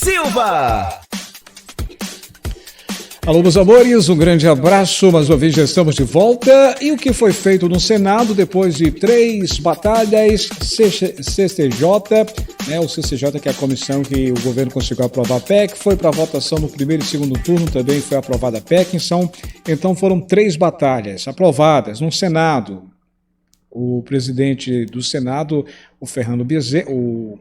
Silva. Alô, meus amores, um grande abraço, mais uma vez já estamos de volta. E o que foi feito no Senado depois de 3 batalhas, CCJ, o CCJ, que é a comissão que o governo conseguiu aprovar a PEC, foi para votação no primeiro e segundo turno, também foi aprovada a PEC, então foram 3 batalhas aprovadas no Senado. O presidente do Senado, o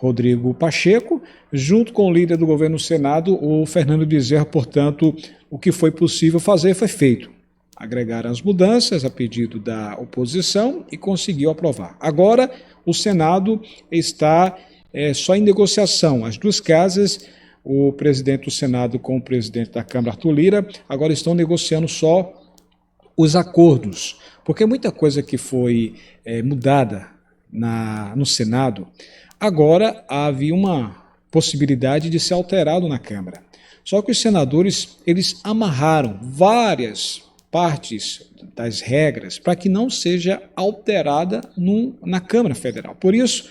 Rodrigo Pacheco, junto com o líder do governo do Senado, o Fernando Bezerra. Portanto, o que foi possível fazer foi feito. Agregaram as mudanças a pedido da oposição e conseguiu aprovar. Agora, o Senado está só em negociação. As 2 casas, o presidente do Senado com o presidente da Câmara, Arthur Lira, agora estão negociando só os acordos, porque muita coisa que foi mudada no Senado, agora havia uma possibilidade de ser alterado na Câmara. Só que os senadores, eles amarraram várias partes das regras para que não seja alterada na Câmara Federal. Por isso,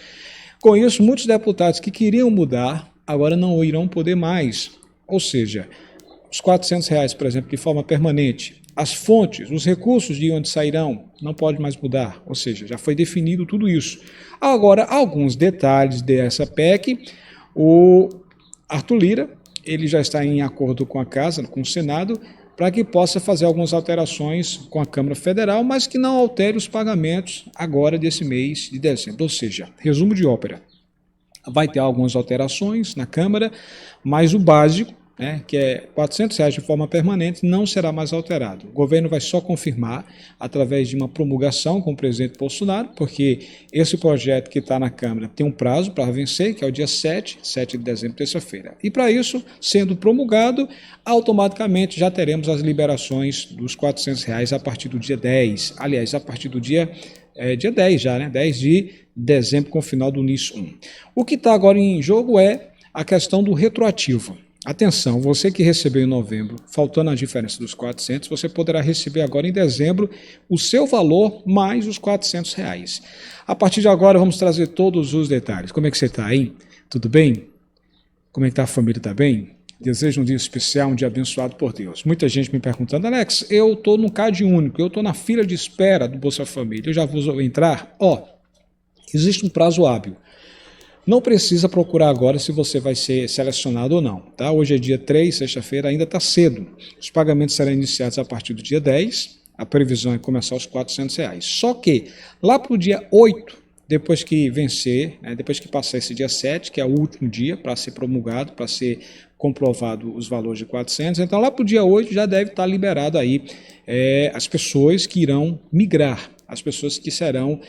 com isso, muitos deputados que queriam mudar, agora não irão poder mais. Ou seja, os R$400, por exemplo, de forma permanente, as fontes, os recursos de onde sairão, não pode mais mudar, ou seja, já foi definido tudo isso. Agora, alguns detalhes dessa PEC, o Arthur Lira, ele já está em acordo com a Casa, com o Senado, para que possa fazer algumas alterações com a Câmara Federal, mas que não altere os pagamentos agora desse mês de dezembro. Ou seja, resumo de ópera, vai ter algumas alterações na Câmara, mas o básico, que é R$400 de forma permanente, não será mais alterado. O governo vai só confirmar através de uma promulgação com o presidente Bolsonaro, porque esse projeto que está na Câmara tem um prazo para vencer, que é o dia 7 de dezembro, terça-feira. E para isso, sendo promulgado, automaticamente já teremos as liberações dos R$400 a partir do dia 10. Aliás, a partir do dia 10 já, 10 de dezembro, com o final do NIS 1. O que está agora em jogo é a questão do retroativo. Atenção, você que recebeu em novembro, faltando a diferença dos R$400, você poderá receber agora em dezembro o seu valor mais os R$400. A partir de agora vamos trazer todos os detalhes. Como é que você está aí? Tudo bem? Como é que está a família? Está bem? Desejo um dia especial, um dia abençoado por Deus. Muita gente me perguntando, Alex, eu estou no CAD único, eu estou na fila de espera do Bolsa Família, eu já vou entrar? Existe um prazo hábil. Não precisa procurar agora se você vai ser selecionado ou não. Tá? Hoje é dia 3, sexta-feira, ainda está cedo. Os pagamentos serão iniciados a partir do dia 10, a previsão é começar os R$400. Só que lá para o dia 8, depois que vencer, depois que passar esse dia 7, que é o último dia para ser promulgado, para ser comprovado os valores de 400, então lá para o dia 8 já deve estar liberado aí as pessoas que irão migrar, as pessoas que serão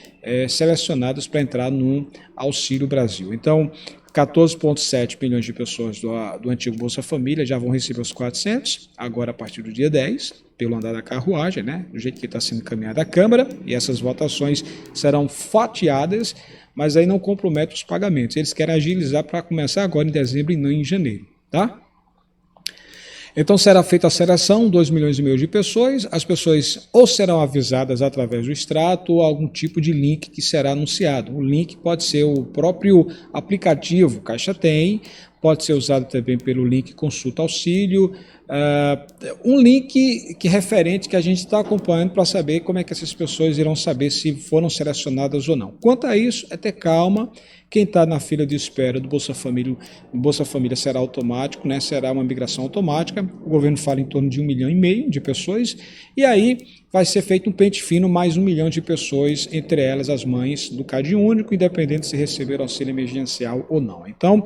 selecionadas para entrar no Auxílio Brasil. Então, 14,7 milhões de pessoas do antigo Bolsa Família já vão receber os 400, agora a partir do dia 10, pelo andar da carruagem, do jeito que está sendo encaminhada a Câmara, e essas votações serão fatiadas, mas aí não compromete os pagamentos. Eles querem agilizar para começar agora em dezembro e não em janeiro, tá? Então será feita a seleção, 2,5 milhões de pessoas, as pessoas ou serão avisadas através do extrato ou algum tipo de link que será anunciado. O link pode ser o próprio aplicativo Caixa Tem, pode ser usado também pelo link Consulta Auxílio, um link referente que a gente está acompanhando para saber como é que essas pessoas irão saber se foram selecionadas ou não. Quanto a isso, é ter calma. Quem está na fila de espera do Bolsa Família será automático, será uma migração automática. O governo fala em torno de 1,5 milhão de pessoas, e aí vai ser feito um pente fino, mais 1 milhão de pessoas, entre elas as mães do CAD único, independente se receber auxílio emergencial ou não. Então,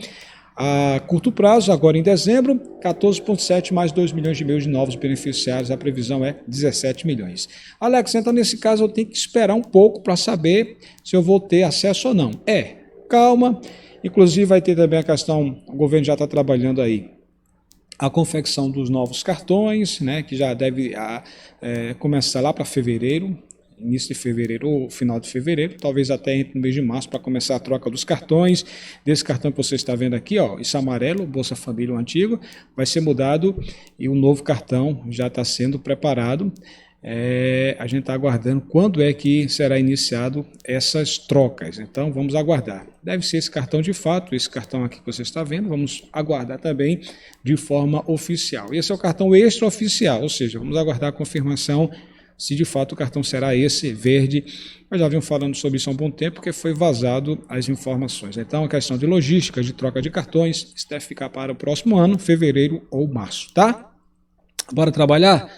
a curto prazo, agora em dezembro, 14,7 mais 2,5 milhões de novos beneficiários, a previsão é 17 milhões. Alex, então nesse caso eu tenho que esperar um pouco para saber se eu vou ter acesso ou não. Calma, inclusive vai ter também a questão, o governo já está trabalhando aí, a confecção dos novos cartões, que já deve começar lá para fevereiro, início de fevereiro ou final de fevereiro, talvez até entre no mês de março para começar a troca dos cartões. Desse cartão que você está vendo aqui, esse amarelo, Bolsa Família, o antigo, vai ser mudado e o novo cartão já está sendo preparado. A gente está aguardando quando é que será iniciado essas trocas. Então vamos aguardar. Deve ser esse cartão de fato, esse cartão aqui que você está vendo, vamos aguardar também de forma oficial. Esse é o cartão extraoficial, ou seja, vamos aguardar a confirmação se de fato o cartão será esse verde. Eu já venho falando sobre isso há um bom tempo, porque foi vazado as informações. Então a questão de logística, de troca de cartões, isso deve ficar para o próximo ano, fevereiro ou março, tá? Bora trabalhar?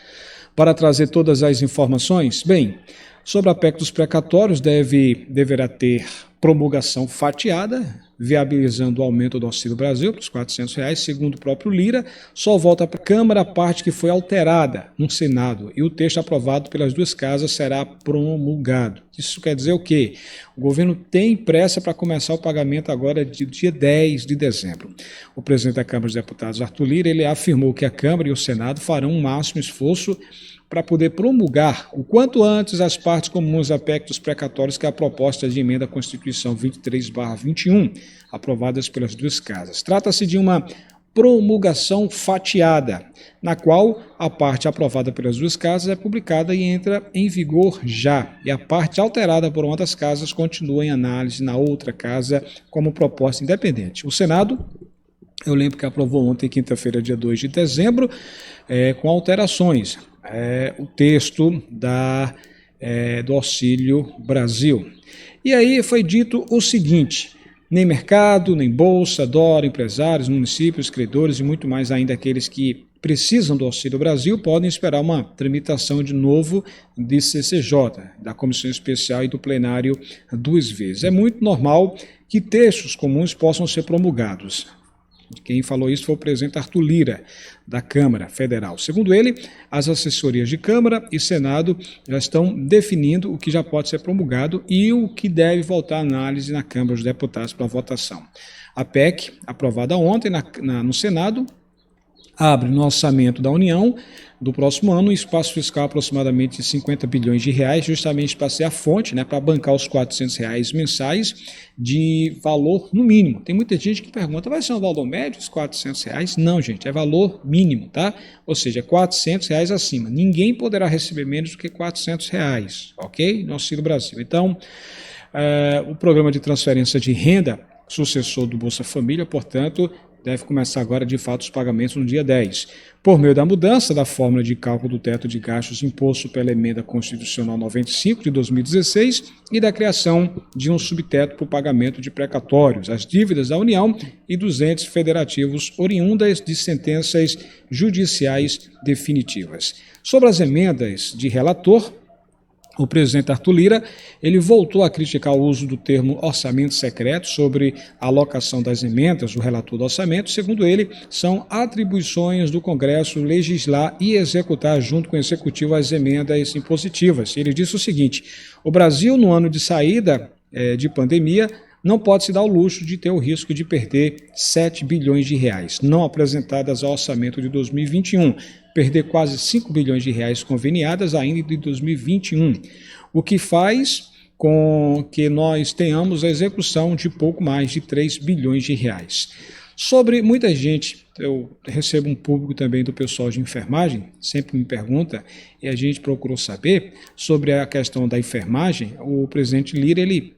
Para trazer todas as informações? Bem, sobre a PEC dos precatórios, deverá ter promulgação fatiada, viabilizando o aumento do Auxílio Brasil para os R$400, segundo o próprio Lira. Só volta para a Câmara a parte que foi alterada no Senado e o texto aprovado pelas duas casas será promulgado. Isso quer dizer o quê? O governo tem pressa para começar o pagamento agora de dia 10 de dezembro. O presidente da Câmara dos Deputados, Arthur Lira, ele afirmou que a Câmara e o Senado farão um máximo esforço para poder promulgar o quanto antes as partes comuns da PEC dos precatórios, que é a proposta de emenda à Constituição 23/21, aprovadas pelas duas casas. Trata-se de uma promulgação fatiada, na qual a parte aprovada pelas duas casas é publicada e entra em vigor já, e a parte alterada por uma das casas continua em análise na outra casa como proposta independente. O Senado, eu lembro que aprovou ontem, quinta-feira, dia 2 de dezembro, com alterações, o texto do Auxílio Brasil. E aí foi dito o seguinte: nem mercado, nem bolsa, DORA, empresários, municípios, credores e muito mais ainda aqueles que precisam do Auxílio Brasil podem esperar uma tramitação de novo de CCJ, da Comissão Especial e do plenário duas vezes. É muito normal que textos comuns possam ser promulgados. Quem falou isso foi o presidente Arthur Lira, da Câmara Federal. Segundo ele, as assessorias de Câmara e Senado já estão definindo o que já pode ser promulgado e o que deve voltar à análise na Câmara dos Deputados para votação. A PEC, aprovada ontem no Senado, abre no orçamento da União do próximo ano um espaço fiscal aproximadamente de 50 bilhões de reais, justamente para ser a fonte, para bancar os R$400 mensais de valor no mínimo. Tem muita gente que pergunta, vai ser um valor médio os R$400? Não, gente, é valor mínimo, tá? Ou seja, R$400 acima. Ninguém poderá receber menos do que R$400, ok? No Auxílio Brasil. Então, o programa de transferência de renda, sucessor do Bolsa Família, portanto, deve começar agora, de fato, os pagamentos no dia 10. Por meio da mudança da fórmula de cálculo do teto de gastos imposto pela Emenda Constitucional 95 de 2016 e da criação de um subteto para o pagamento de precatórios, as dívidas da União e dos entes federativos oriundas de sentenças judiciais definitivas. Sobre as emendas de relator, o presidente Arthur Lira, ele voltou a criticar o uso do termo orçamento secreto sobre a alocação das emendas do relator do orçamento. Segundo ele, são atribuições do Congresso legislar e executar junto com o Executivo as emendas impositivas. Ele disse o seguinte: o Brasil, no ano de saída de pandemia, não pode se dar o luxo de ter o risco de perder 7 bilhões de reais, não apresentadas ao orçamento de 2021, perder quase 5 bilhões de reais conveniadas ainda de 2021, o que faz com que nós tenhamos a execução de pouco mais de 3 bilhões de reais. Sobre muita gente, eu recebo um público também do pessoal de enfermagem, sempre me pergunta, e a gente procurou saber sobre a questão da enfermagem. O presidente Lira, ele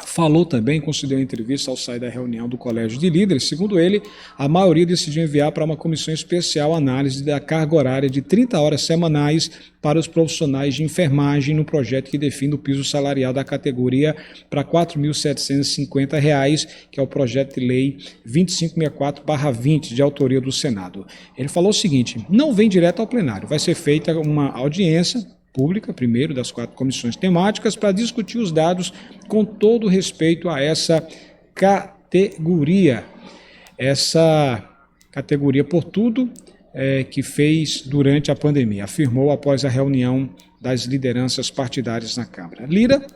falou também, concedeu entrevista ao sair da reunião do Colégio de Líderes. Segundo ele, a maioria decidiu enviar para uma comissão especial a análise da carga horária de 30 horas semanais para os profissionais de enfermagem no projeto que define o piso salarial da categoria para R$ 4.750, que é o projeto de lei 2564/20, de autoria do Senado. Ele falou o seguinte: não vem direto ao plenário, vai ser feita uma audiência pública, primeiro, das 4 comissões temáticas, para discutir os dados com todo respeito a essa categoria. Essa categoria por tudo que fez durante a pandemia, afirmou após a reunião das lideranças partidárias na Câmara. Lira,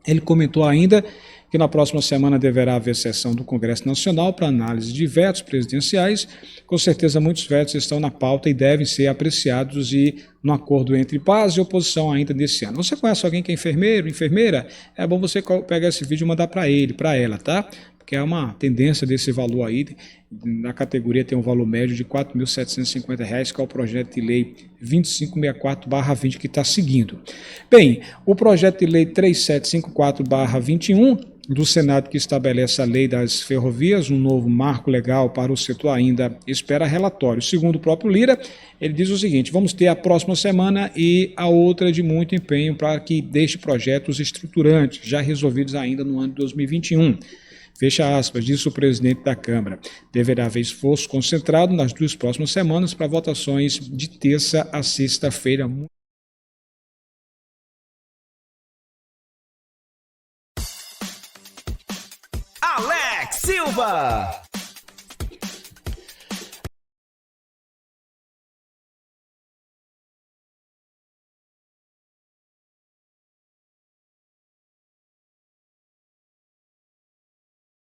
ele comentou ainda que na próxima semana deverá haver sessão do Congresso Nacional para análise de vetos presidenciais. Com certeza muitos vetos estão na pauta e devem ser apreciados e no acordo entre paz e oposição ainda nesse ano. Você conhece alguém que é enfermeiro, enfermeira? É bom você pegar esse vídeo e mandar para ele, para ela, tá? porque é uma tendência desse valor aí. Na categoria tem um valor médio de R$ 4.750, que é o projeto de lei 2564/20 que está seguindo. Bem, o projeto de lei 3754/21 do Senado, que estabelece a lei das ferrovias, um novo marco legal para o setor, ainda espera relatório. Segundo o próprio Lira, ele diz o seguinte: vamos ter a próxima semana e a outra de muito empenho para que deixe projetos estruturantes, já resolvidos ainda no ano de 2021. Fecha aspas, disse o presidente da Câmara. Deverá haver esforço concentrado nas 2 próximas semanas para votações de terça a sexta-feira. Alex Silva.